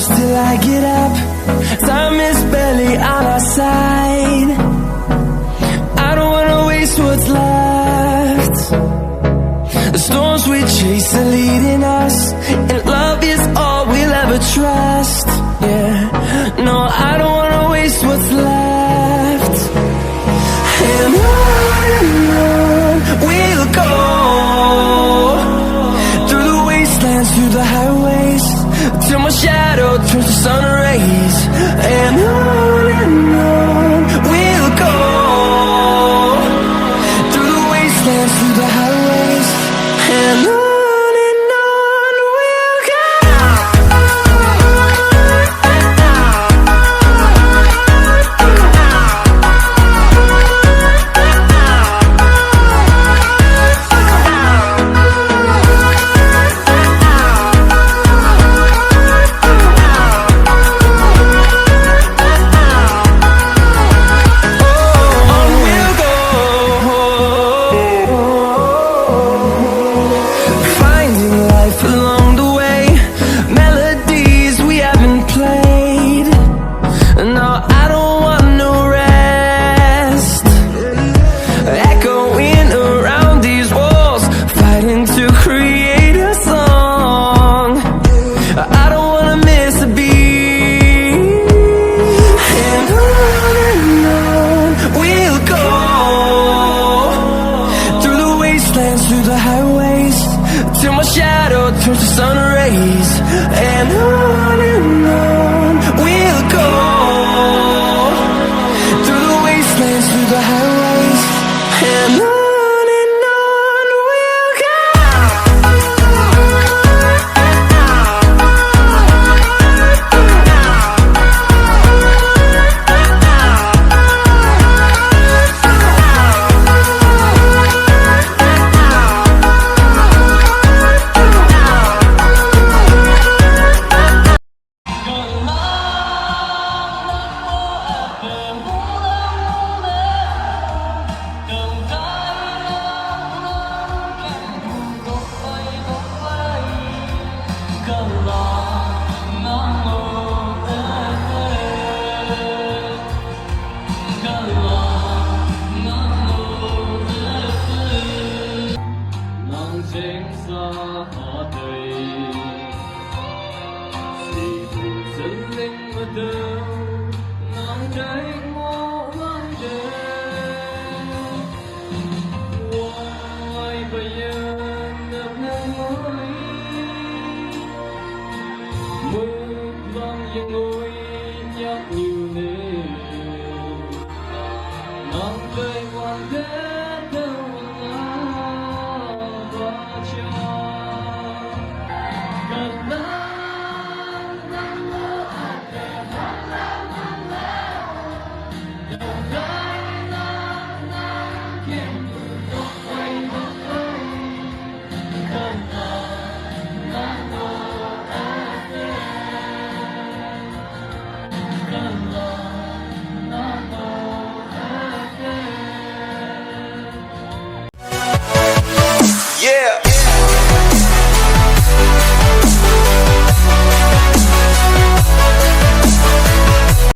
close till I get up. Time is barely on our side. I don't wanna waste what's left. The storms we chase are leading us, and love is all we'll ever trust. Yeah, no, I don't wanna waste what's left. And on we'll go, through the wastelands, through the highways, till my shadow turns to sun rays. And on we'll go, through the wastelands, through the highways, and on we'll go. Through the highways, till my shadow turns to sun rays. And on we'll go, through the wastelands, through the highways, and on we'll go. Ngồi nhắc nhiều nề nắng cây hoàng thế